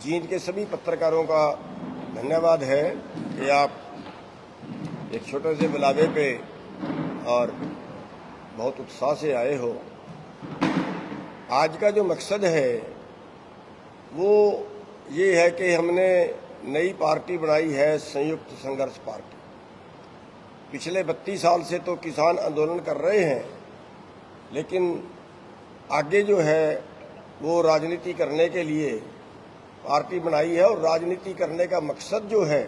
जींद के सभी पत्रकारों का धन्यवाद है कि आप एक छोटे से बुलावे पे और बहुत उत्साह से आए हो। आज का जो मकसद है वो ये है कि हमने नई पार्टी बनाई है, संयुक्त संघर्ष पार्टी। पिछले 32 साल से तो किसान आंदोलन कर रहे हैं, लेकिन आगे जो है वो राजनीति करने के लिए पार्टी बनाई है। और राजनीति करने का मकसद जो है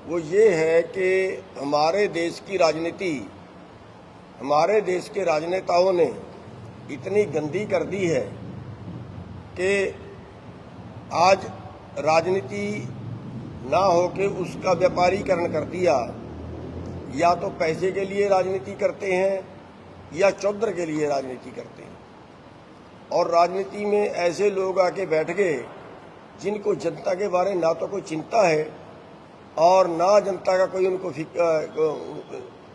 वो ये है कि हमारे देश की राजनीति, हमारे देश के राजनेताओं ने इतनी गंदी कर दी है कि आज राजनीति ना हो के उसका व्यापारीकरण कर दिया। या तो पैसे के लिए राजनीति करते हैं या चौधर के लिए राजनीति करते हैं। और राजनीति में ऐसे लोग आके बैठ गए जिनको जनता के बारे में ना तो कोई चिंता है और ना जनता का कोई उनको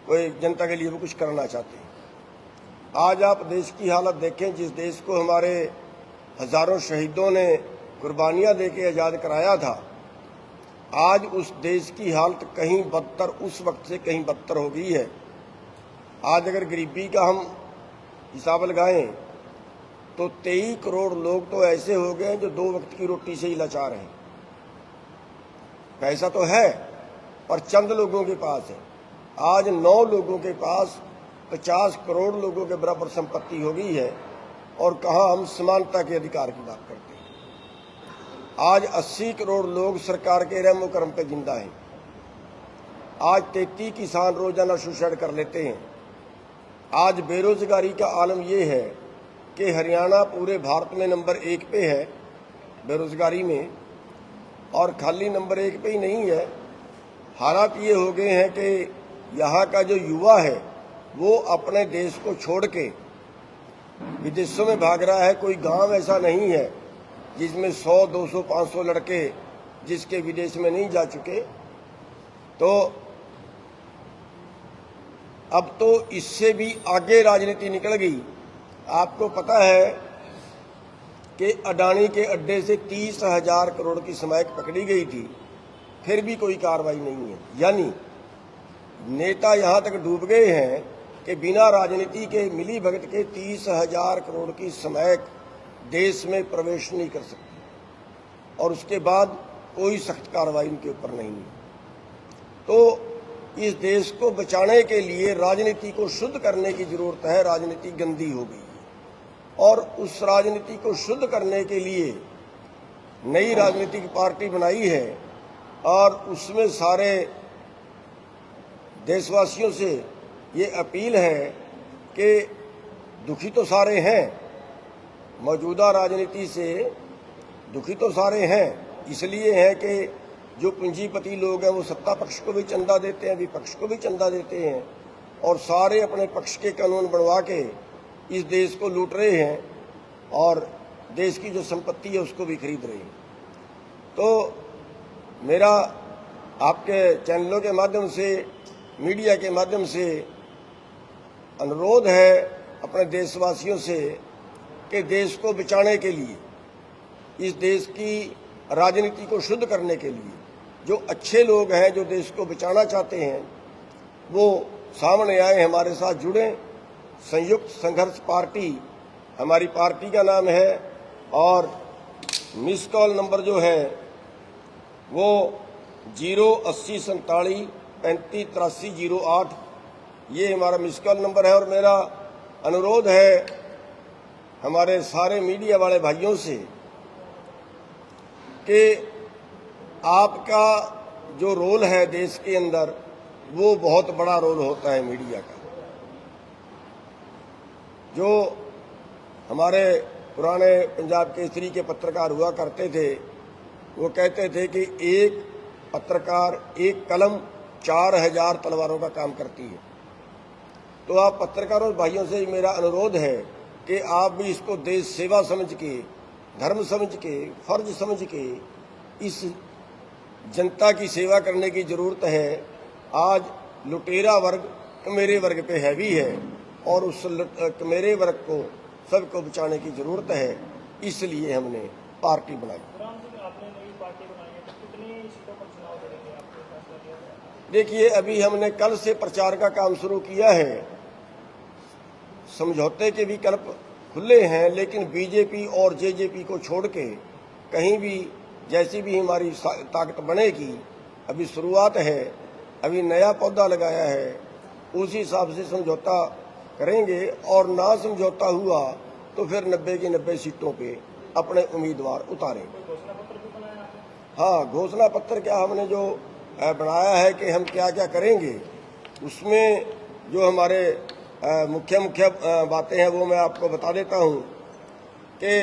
कोई जनता के लिए वो कुछ करना चाहते हैं। आज आप देश की हालत देखें, जिस देश को हमारे हजारों शहीदों ने कुर्बानियां देके आज़ाद कराया था, आज उस देश की हालत कहीं बदतर, उस वक्त से कहीं बदतर हो गई है। आज अगर गरीबी का हम हिसाब लगाएं तो 23 करोड़ लोग तो ऐसे हो गए जो 2 वक्त की रोटी से ही लाचार हैं। पैसा तो है पर चंद लोगों के पास है। आज 9 लोगों के पास 50 करोड़ लोगों के बराबर संपत्ति हो गई है, और कहाँ हम समानता के अधिकार की बात करते हैं। आज 80 करोड़ लोग सरकार के रहमो करम पे जिंदा हैं। आज 33 किसान रोजाना सुसाइड कर लेते हैं। आज बेरोजगारी का आलम यह है कि हरियाणा पूरे भारत में नंबर 1 पे है बेरोजगारी में, और खाली नंबर 1 पे ही नहीं है। हालात ये हो गए हैं कि यहाँ का जो युवा है वो अपने देश को छोड़ के विदेशों में भाग रहा है। कोई गांव ऐसा नहीं है जिसमें 100, 200, 500 लड़के जिसके विदेश में नहीं जा चुके। तो अब तो इससे भी आगे राजनीति निकल गई। आपको पता है कि अडानी के अड्डे से 30,000 करोड़ की स्मैक पकड़ी गई थी, फिर भी कोई कार्रवाई नहीं है। यानी नेता यहां तक डूब गए हैं कि बिना राजनीति के मिली भगत के 30,000 करोड़ की स्मैक देश में प्रवेश नहीं कर सकती, और उसके बाद कोई सख्त कार्रवाई उनके ऊपर नहीं है। तो इस देश को बचाने के लिए राजनीति को शुद्ध करने की जरूरत है। राजनीति गंदी हो गई है, और उस राजनीति को शुद्ध करने के लिए नई राजनीतिक पार्टी बनाई है। और उसमें सारे देशवासियों से ये अपील है कि दुखी तो सारे हैं, मौजूदा राजनीति से दुखी तो सारे हैं। इसलिए है कि जो पूंजीपति लोग हैं वो सत्ता पक्ष को भी चंदा देते हैं, विपक्ष को भी चंदा देते हैं, और सारे अपने पक्ष के कानून बनवा के इस देश को लूट रहे हैं और देश की जो संपत्ति है उसको भी खरीद रहे हैं। तो मेरा आपके चैनलों के माध्यम से, मीडिया के माध्यम से अनुरोध है अपने देशवासियों से कि देश को बचाने के लिए, इस देश की राजनीति को शुद्ध करने के लिए जो अच्छे लोग हैं, जो देश को बचाना चाहते हैं, वो सामने आए, हमारे साथ जुड़ें। संयुक्त संघर्ष पार्टी हमारी पार्टी का नाम है, और मिस कॉल नंबर जो है वो 08047 35 83 08, ये हमारा मिस कॉल नंबर है। और मेरा अनुरोध है हमारे सारे मीडिया वाले भाइयों से कि आपका जो रोल है देश के अंदर, वो बहुत बड़ा रोल होता है मीडिया का। जो हमारे पुराने पंजाब केसरी के पत्रकार हुआ करते थे, वो कहते थे कि एक पत्रकार, एक कलम 4000 तलवारों का काम करती है। तो आप पत्रकारों भाइयों से मेरा अनुरोध है कि आप भी इसको देश सेवा समझ के, धर्म समझ के, फर्ज समझ के इस जनता की सेवा करने की जरूरत है। आज लुटेरा वर्ग कमेरे वर्ग पे हैवी है, और उस कमेरे वर्ग को सबको बचाने की जरूरत है। इसलिए हमने पार्टी बनाई। आपने नई पार्टी बनाई है, तो कितनी सीटों पर चुनाव लड़ेंगे, आपने फैसला लिया है? देखिए, अभी हमने कल से प्रचार का काम शुरू किया है। समझौते के विकल्प खुले हैं, लेकिन बीजेपी और जेजेपी को छोड़ के कहीं भी जैसी भी हमारी ताकत बनेगी, अभी शुरुआत है, अभी नया पौधा लगाया है, उसी हिसाब से समझौता करेंगे। और ना समझौता हुआ तो फिर 90 की 90 सीटों पे अपने उम्मीदवार उतारेंगे। घोषणा पत्र भी बनाया आपने? हाँ, घोषणा पत्र क्या हमने जो बनाया है कि हम क्या क्या करेंगे, उसमें जो हमारे मुख्य बातें हैं वो मैं आपको बता देता हूँ कि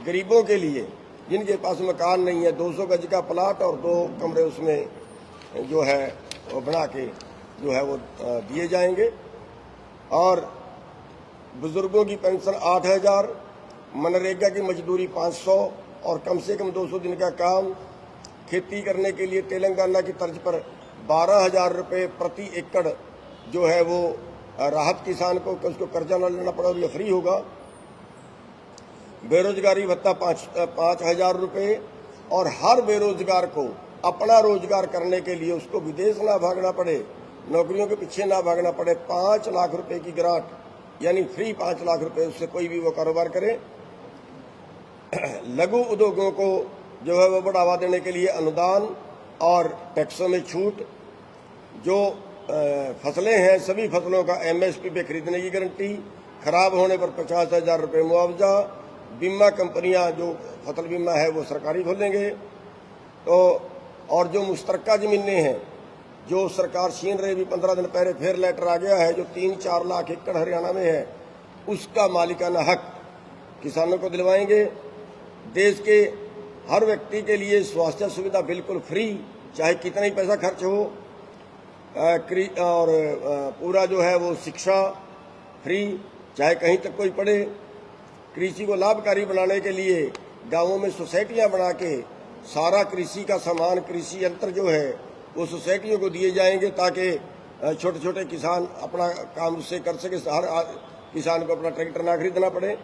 गरीबों के लिए जिनके पास मकान नहीं है, 200 गज का प्लाट और 2 कमरे उसमें जो है वो बना के जो है वो दिए जाएंगे। और बुजुर्गों की पेंशन 8,000, मनरेगा की मजदूरी 500 और कम से कम 200 दिन का काम। खेती करने के लिए तेलंगाना की तर्ज पर 12,000 रुपये प्रति एकड़ जो है वो राहत किसान को, उसको कर्जा न लेना पड़ा, ये फ्री होगा। बेरोजगारी भत्ता 5,000 रुपये और हर बेरोजगार को अपना रोजगार करने के लिए उसको विदेश ना भागना पड़े, नौकरियों के पीछे ना भागना पड़े। 5 लाख रुपए की ग्रांट, यानी फ्री 5 लाख रुपए, उससे कोई भी वो कारोबार करे। लघु उद्योगों को जो है वो बढ़ावा देने के लिए अनुदान और टैक्सों में छूट। जो फसलें हैं सभी फसलों का MSP पे खरीदने की गारंटी। खराब होने पर 50,000 रुपये मुआवजा। बीमा कंपनियां जो फसल बीमा है वो सरकारी खोलेंगे। तो और जो मुश्तरका ज़मीनें हैं जो सरकार छीन रही, भी 15 दिन पहले फिर लेटर आ गया है, जो 3-4 लाख एकड़ हरियाणा में है, उसका मालिकाना हक किसानों को दिलवाएंगे। देश के हर व्यक्ति के लिए स्वास्थ्य सुविधा बिल्कुल फ्री, चाहे कितना ही पैसा खर्च हो। और पूरा जो है वो शिक्षा फ्री, चाहे कहीं तक कोई पढ़े। कृषि को लाभकारी बनाने के लिए गांवों में सोसाइटियां बना के सारा कृषि का सामान, कृषि यंत्र जो है वो सोसाइटियों को दिए जाएंगे, ताकि छोटे छोटे किसान अपना काम उससे कर सके। हर किसान को अपना ट्रैक्टर ना खरीदना पड़े।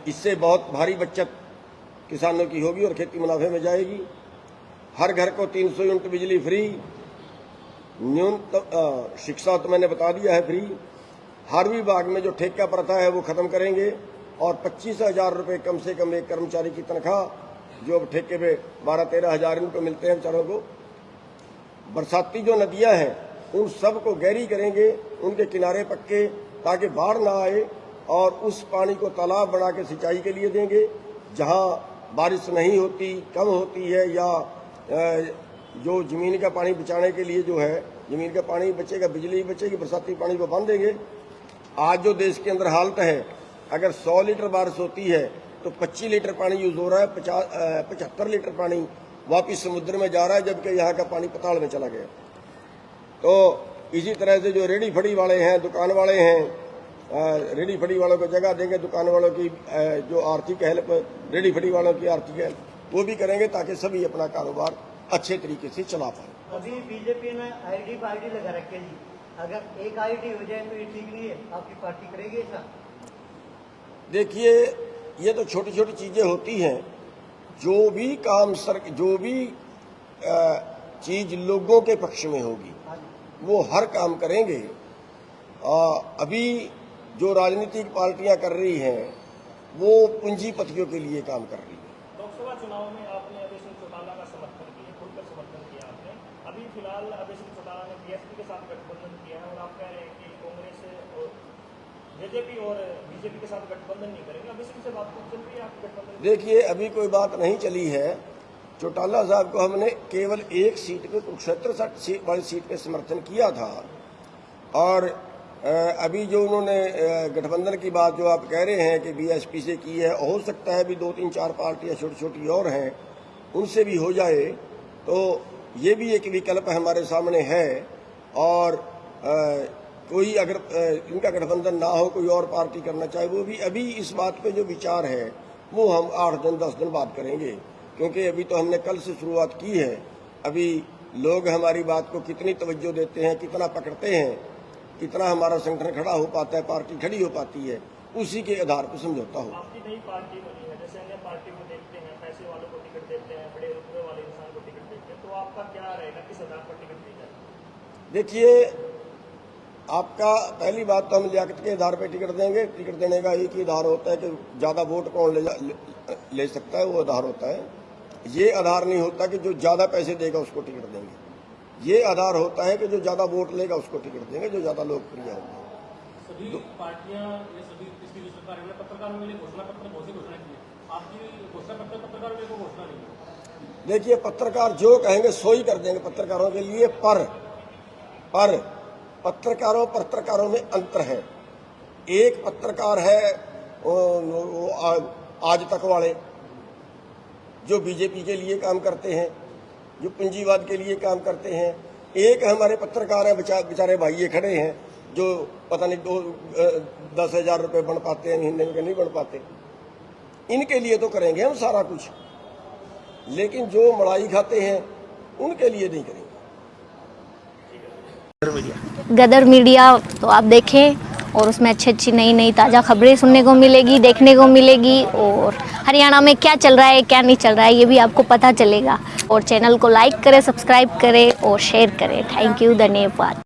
इससे बहुत भारी बचत किसानों की होगी और खेती मुनाफे में जाएगी। हर घर को 300 यूनिट बिजली फ्री। न्यूनतम शिक्षा तो मैंने बता दिया है फ्री। हर विभाग में जो ठेका प्रथा है वो खत्म करेंगे और 25,000 रुपये कम से कम एक कर्मचारी की तनख्वाह, जो अब ठेके पे 12-13 हज़ार इनको मिलते हैं बेचारों को। बरसाती जो नदियां हैं उन सब को गहरी करेंगे, उनके किनारे पक्के, ताकि बाढ़ ना आए, और उस पानी को तालाब बना के सिंचाई के लिए देंगे। जहां बारिश नहीं होती, कम होती है, या जो ज़मीन का पानी बचाने के लिए जो है ज़मीन का पानी बचेगा, बिजली बचेगी, बरसाती पानी को बांध देंगे। आज जो देश के अंदर हालत है, अगर 100 लीटर बारिश होती है तो 25 लीटर पानी यूज हो रहा है, 75 लीटर पानी वापिस समुद्र में जा रहा है, जबकि यहाँ का पानी पाताल में चला गया। तो इसी तरह से जो रेडी फड़ी वाले हैं, दुकान वाले हैं, रेडी फड़ी वालों को जगह देंगे, दुकान वालों की जो आर्थिक हेल्प, रेडी फड़ी वालों की आर्थिक हेल्प वो भी करेंगे, ताकि सभी अपना कारोबार अच्छे तरीके से चला पाए। अभी बीजेपी ने ID पर ID लगा रखे जी, अगर एक ID हो जाए तो ये ठीक नहीं है, आपकी पार्टी करेगी ऐसा? देखिए, ये तो छोटी छोटी चीजें होती हैं। जो भी काम जो भी चीज लोगों के पक्ष में होगी वो हर काम करेंगे। अभी जो राजनीतिक पार्टियां कर रही हैं वो पूंजीपतियों के लिए काम कर रही है। लोकसभा चुनाव में आपने अभय सिंह चौटाला का समर्थन किया, खुलकर समर्थन किया आपने। अभी फिलहाल अभय सिंह चौटाला ने BSP के साथ गठबंधन किया है और आप कह रहे हैं कि कांग्रेस और जेजेपी और बीजेपी के साथ गठबंधन नहीं करेंगे। अभय सिंह से बात चल रही है आपकी गठबंधन? देखिए, अभी कोई बात नहीं चली है। चौटाला साहब को हमने केवल एक सीट पे, कुरुक्षेत्र वाली सीट पे समर्थन किया था। और अभी जो उन्होंने गठबंधन की बात जो आप कह रहे हैं कि BSP से की है, हो सकता है भी 2-3-4 पार्टियां छोटी छोटी और हैं, उनसे भी हो जाए, तो ये भी एक विकल्प हमारे सामने है। और कोई अगर इनका गठबंधन ना हो, कोई और पार्टी करना चाहे, वो भी अभी इस बात पे जो विचार है वो हम 8 दिन 10 दिन बाद करेंगे, क्योंकि अभी तो हमने कल से शुरुआत की है। अभी लोग हमारी बात को कितनी तवज्जो देते हैं, कितना पकड़ते हैं, कितना हमारा संगठन खड़ा हो पाता है, पार्टी खड़ी हो पाती है, उसी के आधार पर समझौता हो। आपकी नई पार्टी बनी है, जैसे अन्य पार्टी को पहले रुतबे वाले इंसान को टिकट देते हैं, तो आपका क्या रहेगा, किस आधार पर टिकट दी जाए? देखिए, आपका पहली बात तो हम लियाकत के आधार पर टिकट देंगे। टिकट देने का एक ही आधार होता है कि ज़्यादा वोट कौन ले सकता है, वो आधार होता है। ये आधार नहीं होता कि जो ज़्यादा पैसे देगा उसको टिकट देंगे। ये आधार होता है कि जो ज़्यादा वोट लेगा उसको टिकट देंगे, जो ज़्यादा लोकप्रिय होगा। सभी पार्टियां या सभी किसी भी सरकार ने पत्रकारों के लिए घोषणा पत्र बहुत सी घोषणा की है, आपकी घोषणा पत्र पत्रकारों के लिए कोई घोषणा नहीं है। देखिए, पत्रकार जो कहेंगे सो ही कर देंगे पत्रकारों के लिए, पर पत्रकारों में अंतर है। एक पत्रकार है वो आज तक वाले, जो बीजेपी के लिए काम करते हैं, जो पूंजीवाद के लिए काम करते हैं। एक हमारे पत्रकार हैं बेचारे भाई ये खड़े हैं जो पता नहीं 10,000 रुपये बन पाते हैं महीने में, नहीं बन पाते। इनके लिए तो करेंगे हम सारा कुछ, लेकिन जो मलाई खाते हैं उनके लिए नहीं करेंगे। गदर मीडिया तो आप देखें और उसमें अच्छी अच्छी नई नई ताज़ा खबरें सुनने को मिलेगी, देखने को मिलेगी, और हरियाणा में क्या चल रहा है क्या नहीं चल रहा है ये भी आपको पता चलेगा। और चैनल को लाइक करें, सब्सक्राइब करें और शेयर करें। थैंक यू, धन्यवाद।